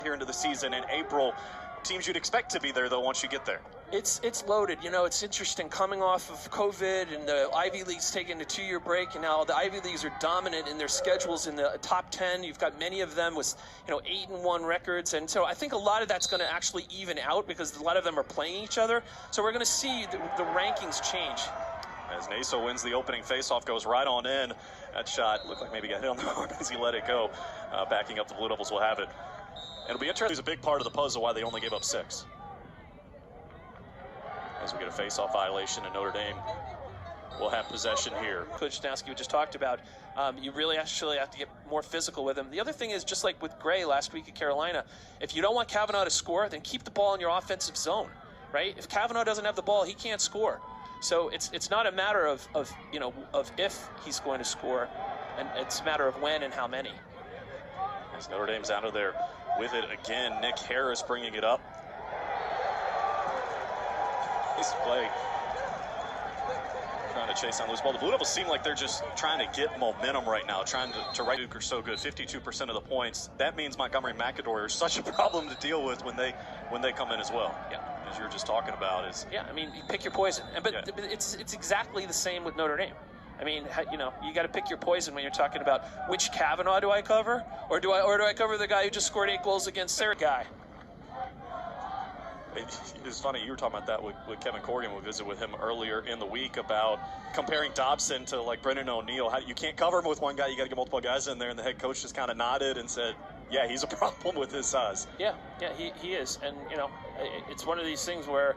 here into the season in April. Teams you'd expect to be there, though, once you get there. It's loaded. You know, it's interesting coming off of COVID and the Ivy League's taking a 2-year break, and now the Ivy Leagues are dominant in their schedules in the top 10. You've got many of them with, 8-1 records, and so I think a lot of that's going to actually even out because a lot of them are playing each other. So we're going to see the rankings change. As Naso wins the opening faceoff, goes right on in. That shot looked like maybe got hit on the arm as he let it go. Backing up, the Blue Devils will have it. It'll be interesting. It's a big part of the puzzle why they only gave up 6. As we get a face-off violation, and Notre Dame will have possession here. Coach Danowski we just talked about, you really actually have to get more physical with him. The other thing is, just like with Gray last week at Carolina, if you don't want Kavanaugh to score, then keep the ball in your offensive zone, right? If Kavanaugh doesn't have the ball, he can't score. So it's not a matter of if he's going to score, and it's a matter of when and how many. As Notre Dame's out of there with it again, Nick Harris bringing it up. Nice play. Trying to chase on loose ball. The Blue Devils seem like they're just trying to get momentum right now, trying to right. Duke are so good, 52% of the points. That means Montgomery and McAdory are such a problem to deal with when they come in as well. Yeah. As you were just talking about is. Yeah, I mean, you pick your poison. But it's exactly the same with Notre Dame. I mean, you got to pick your poison when you're talking about which Kavanaugh do I cover, or do I cover the guy who just scored 8 goals against Sarah guy? It's funny, you were talking about that with Kevin Corrigan. We visited with him earlier in the week about comparing Dobson to like Brendan O'Neill. You can't cover him with one guy, you got to get multiple guys in there, and the head coach just kind of nodded and said, yeah, he's a problem with his size. Yeah, he is. And, it's one of these things where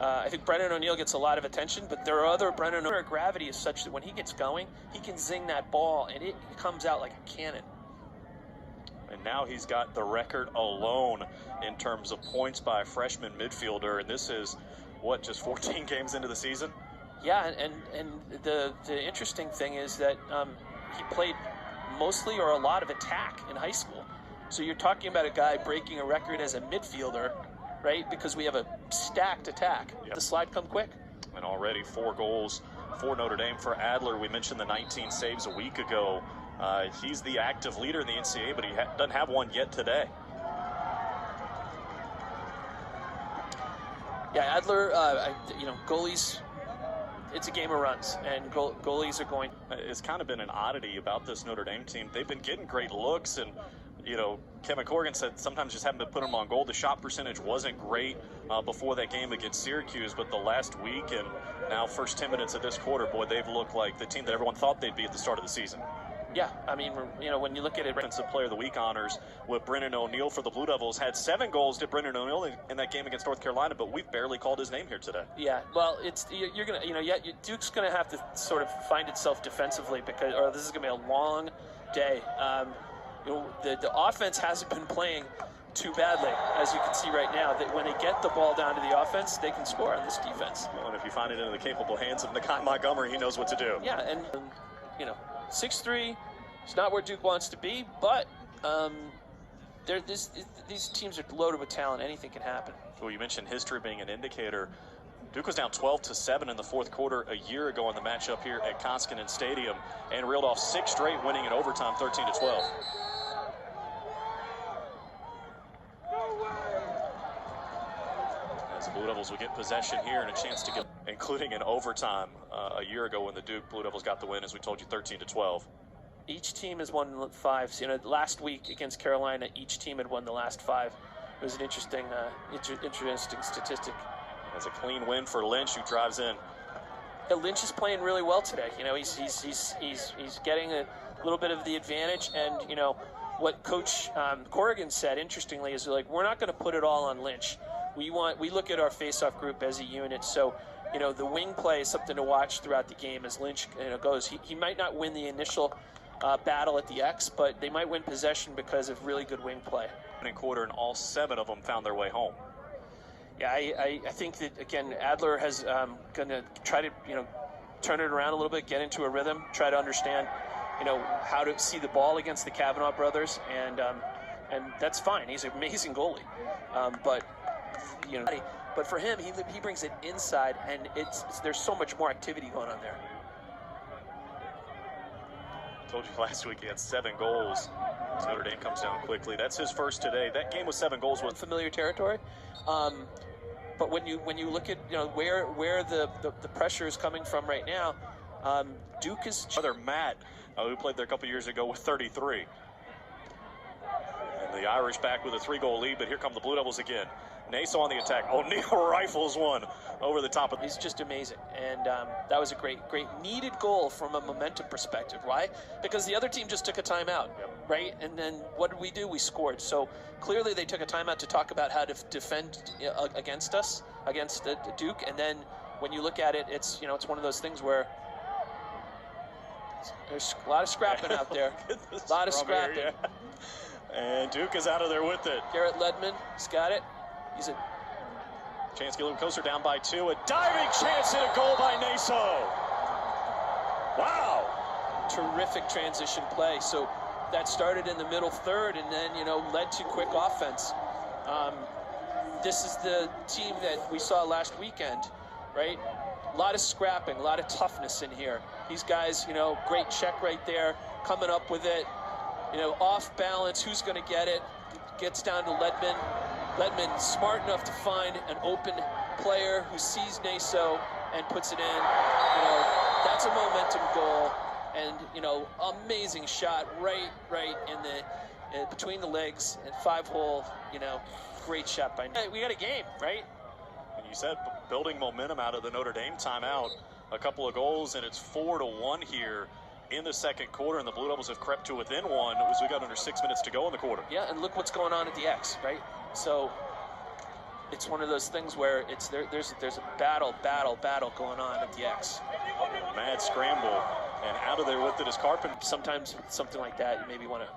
I think Brendan O'Neill gets a lot of attention, but there are other Brendan O'Neill. Gravity is such that when he gets going, he can zing that ball, and it comes out like a cannon. And now he's got the record alone in terms of points by a freshman midfielder. And this is, just 14 games into the season? Yeah, and the interesting thing is that he played mostly or a lot of attack in high school. So you're talking about a guy breaking a record as a midfielder, right? Because we have a stacked attack. Yep. The slide come quick. And already 4 goals for Notre Dame. For Adler, we mentioned the 19 saves a week ago. He's the active leader in the NCAA, but he doesn't have one yet today. Yeah, Adler, goalies, it's a game of runs, and goalies are going. It's kind of been an oddity about this Notre Dame team. They've been getting great looks, and, Kevin Corrigan said sometimes just haven't been putting them on goal. The shot percentage wasn't great before that game against Syracuse, but the last week and now first 10 minutes of this quarter, boy, they've looked like the team that everyone thought they'd be at the start of the season. Yeah, I mean, when you look at it, Defensive Player of the Week honors with Brendan O'Neill for the Blue Devils. Had 7 goals to Brendan O'Neill in that game against North Carolina, but we've barely called his name here today. Yeah, well, you're gonna, Duke's gonna have to sort of find itself defensively or this is gonna be a long day. The offense hasn't been playing too badly, as you can see right now. That when they get the ball down to the offense, they can score on this defense. Well, and if you find it into the capable hands of Nakai Montgomery, he knows what to do. Yeah, and 6'3", it's not where Duke wants to be, but these teams are loaded with talent. Anything can happen. Well, you mentioned history being an indicator. Duke was down 12-7 in the fourth quarter a year ago in the matchup here at Koskinen Stadium and reeled off 6 straight, winning in overtime 13-12. As the Blue Devils will get possession here and a chance to get, including in overtime a year ago when the Duke Blue Devils got the win, as we told you, 13-12. Each team has won 5. Last week against Carolina, each team had won the last 5. It was an interesting statistic. It's a clean win for Lynch, who drives in. Yeah, Lynch is playing really well today. He's getting a little bit of the advantage, and what Coach Corrigan said, interestingly, is like, we're not going to put it all on Lynch. We look at our face-off group as a unit. So, the wing play is something to watch throughout the game as Lynch goes. He might not win the initial battle at the X, but they might win possession because of really good wing play. In quarter, and all 7 of them found their way home. Yeah, I think that, again, Adler has going to try to, turn it around a little bit, get into a rhythm, try to understand, how to see the ball against the Kavanaugh brothers, and that's fine. He's an amazing goalie. But for him, he brings it inside, and there's so much more activity going on there. Told you last week he had 7 goals As Notre Dame comes down quickly. That's his first today. That game with 7 goals was familiar territory. But when you look at where the pressure is coming from right now, Duke is brother Matt, who played there a couple years ago with 33. And the Irish back with a 3-goal lead, but here come the Blue Devils again. Naso on the attack. O'Neal rifles one over the top of. He's just amazing, and that was a great needed goal from a momentum perspective. Why? Because the other team just took a timeout, right? And then what did we do? We scored. So clearly they took a timeout to talk about how to defend against us, against Duke. And then when you look at it, it's it's one of those things where there's a lot of scrapping out there. A lot of scrapping. Here, yeah. And Duke is out of there with it. Garrett Ledman, he's got it. He's a chance to get a little closer, down by 2. A diving chance and a goal by Naso. Wow. Terrific transition play. So that started in the middle third and then, led to quick offense. This is the team that we saw last weekend, right? A lot of scrapping, a lot of toughness in here. These guys, great check right there, coming up with it. Off balance, who's going to get it? Gets down to Ledman. Ledman smart enough to find an open player who sees Naso and puts it in. That's a momentum goal, and amazing shot right in the between the legs and 5-hole. Great shot by. We got a game, right? And you said building momentum out of the Notre Dame timeout. A couple of goals, and it's 4-1 here in the second quarter, and the Blue Devils have crept to within 1 as we got under 6 minutes to go in the quarter. Yeah, and look what's going on at the X, right? So it's one of those things where there's a battle going on at the X. Mad scramble, and out of there with it is Carpenter. Sometimes something like that, you maybe want to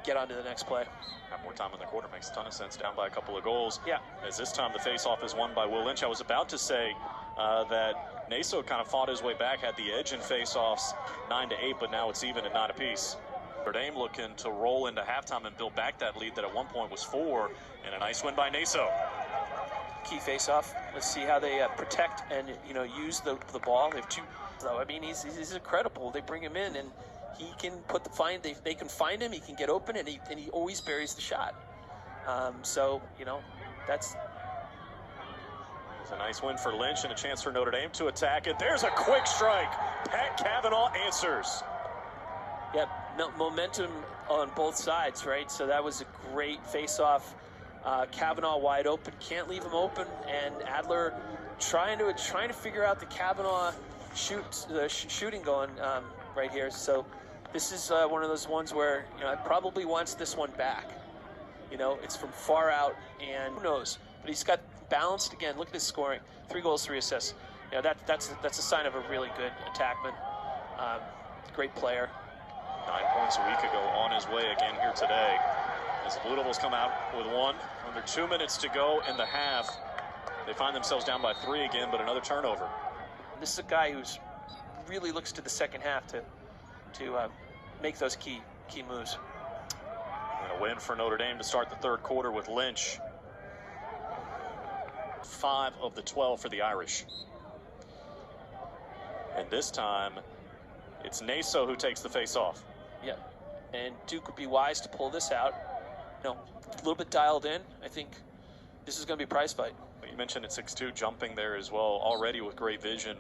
get on to the next play. Have more time in the quarter, makes a ton of sense, down by a couple of goals. Yeah. As this time the face-off is won by Will Lynch. I was about to say that Naso kind of fought his way back, had the edge in face-offs 9-8, but now it's even at 9 apiece. Notre Dame looking to roll into halftime and build back that lead that at one point was 4, and a nice win by Naso. Key face-off. Let's see how they protect and use the ball. They have 2. So I mean, he's incredible. They bring him in and he can put they can find him. He can get open and he always buries the shot. So that's. It's a nice win for Lynch and a chance for Notre Dame to attack it. There's a quick strike. Pat Cavanaugh answers. Yep, momentum on both sides, right? So that was a great face-off. Cavanaugh wide open, can't leave him open, and Adler trying to figure out the Cavanaugh shooting going right here. So this is one of those ones where probably wants this one back. It's from far out, and who knows? But he's got balanced again. Look at his scoring: 3 goals, 3 assists. That's a sign of a really good attackman. Great player. 9 points a week ago, on his way again here today. As the Blue Devils come out with 1, under 2 minutes to go in the half, they find themselves down by 3 again, but another turnover. This is a guy who's really looks to the second half to make those key moves. And a win for Notre Dame to start the third quarter with Lynch. 5 of the 12 for the Irish. And this time, it's Naso who takes the face-off. Yeah, and Duke would be wise to pull this out. A little bit dialed in. I think this is going to be a prize fight. You mentioned at 6'2", jumping there as well, already with great vision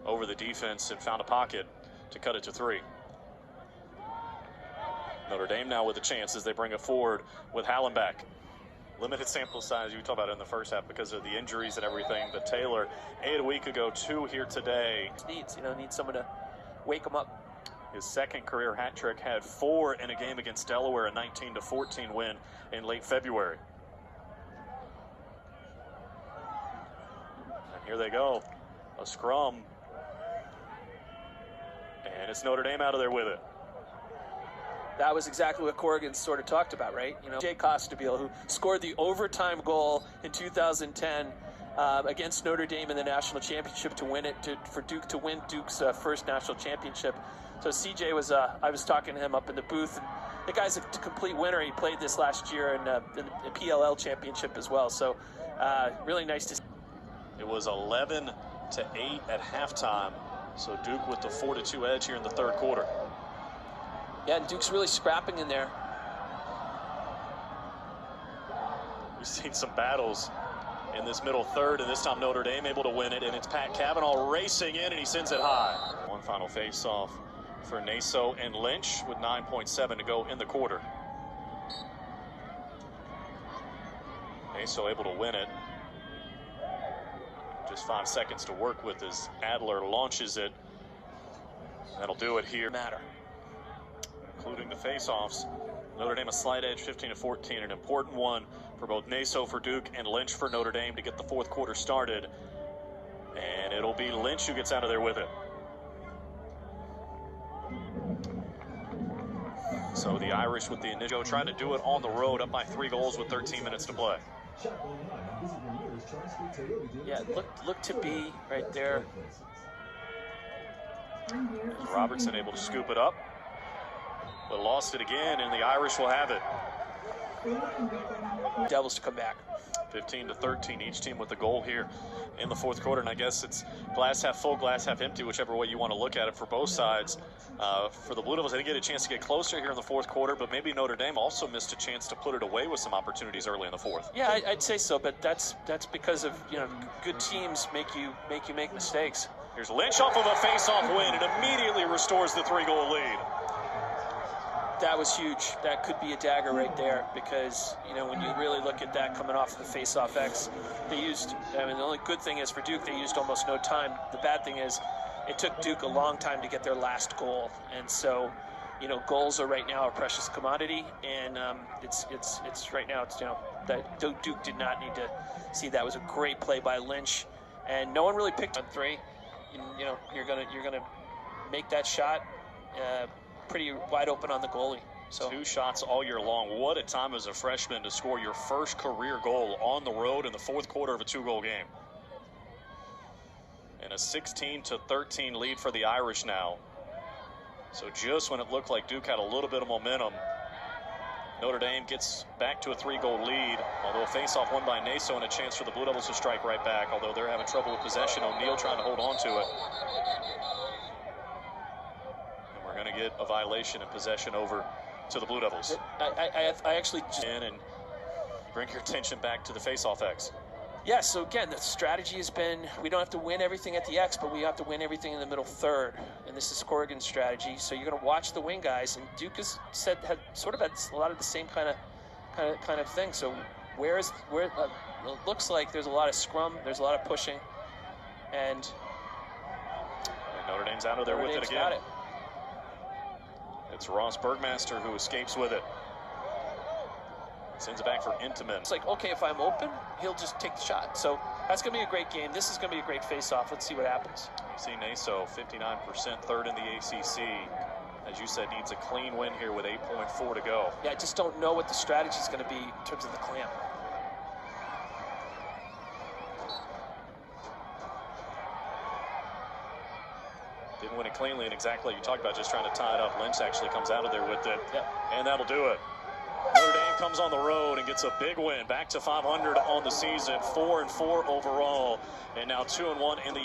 over the defense and found a pocket to cut it to 3. Notre Dame now with a chance as they bring it forward with Hallenbach. Limited sample size, you talked about it in the first half because of the injuries and everything, but Taylor, 8 a week ago, 2 here today. Needs someone to wake him up. His second career hat trick, had 4 in a game against Delaware, a 19-14 win in late February. And here they go, a scrum. And it's Notre Dame out of there with it. That was exactly what Corrigan sort of talked about, right? Jay Costabile, who scored the overtime goal in 2010 against Notre Dame in the national championship to win it, for Duke to win Duke's first national championship. So CJ was, I was talking to him up in the booth, and the guy's a complete winner. He played this last year in the PLL championship as well. So really nice to see. It was 11-8 at halftime. So Duke with the 4-2 edge here in the third quarter. Yeah, and Duke's really scrapping in there. We've seen some battles in this middle third, and this time Notre Dame able to win it, and it's Pat Cavanaugh racing in, and he sends it high. One final face-off for Naso and Lynch with 9.7 to go in the quarter. Naso able to win it. Just 5 seconds to work with as Adler launches it. That'll do it here. Matter. Including the face-offs. Notre Dame a slight edge, 15-14, an important one for both Naso for Duke and Lynch for Notre Dame to get the fourth quarter started. And it'll be Lynch who gets out of there with it. So the Irish with the initial trying to do it on the road, up by 3 goals with 13 minutes to play. Yeah, look to be right there. Robertson able to scoop it up, but lost it again, and the Irish will have it. Devils to come back. 15-13, each team with a goal here in the fourth quarter, and I guess it's glass half full, glass half empty, whichever way you want to look at it for both sides. For the Blue Devils, they didn't get a chance to get closer here in the fourth quarter, but maybe Notre Dame also missed a chance to put it away with some opportunities early in the fourth. Yeah, I'd say so, but that's because of, you know, good teams make you make mistakes. Here's Lynch off of a face-off win and immediately restores the 3-goal lead. That was huge. That could be a dagger right there because, you know, when you really look at that coming off of the face-off X, they used, I mean, the only good thing is for Duke, they used almost no time. The bad thing is it took Duke a long time to get their last goal. And so, you know, goals are right now a precious commodity. And it's right now, it's, you know, that Duke did not need to see. That was a great play by Lynch. And no one really picked on 3. You know, you're gonna make that shot pretty wide open on the goalie. So 2 shots all year long. What a time as a freshman to score your first career goal on the road in the fourth quarter of a 2-goal game. And a 16-13 lead for the Irish now. So just when it looked like Duke had a little bit of momentum, Notre Dame gets back to a 3-goal lead, although a face-off won by Naso and a chance for the Blue Devils to strike right back, although they're having trouble with possession. O'Neal trying to hold on to it. And we're going to get a violation and possession over to the Blue Devils. I actually just in and bring your attention back to the face-off X. Yeah, so again, the strategy has been we don't have to win everything at the X, but we have to win everything in the middle third. And this is Corrigan's strategy. So you're going to watch the wing guys, and Duke has had a lot of the same kind of thing. So where it looks like there's a lot of scrum, there's a lot of pushing, and Notre Dame's out of there with it again. Got it. It's Ross Bergmaster who escapes with it. Sends it back for Intiman. It's like, okay, if I'm open, he'll just take the shot. So that's going to be a great game. This is going to be a great face-off. Let's see what happens. You see Naso, 59%, third in the ACC. As you said, needs a clean win here with 8.4 to go. Yeah, I just don't know what the strategy is going to be in terms of the clamp. Didn't win it cleanly, and exactly what you talked about, just trying to tie it up. Lynch actually comes out of there with it, and that'll do it. Notre Dame comes on the road and gets a big win, back to 500 on the season, 4-4 overall, and now 2-1 in the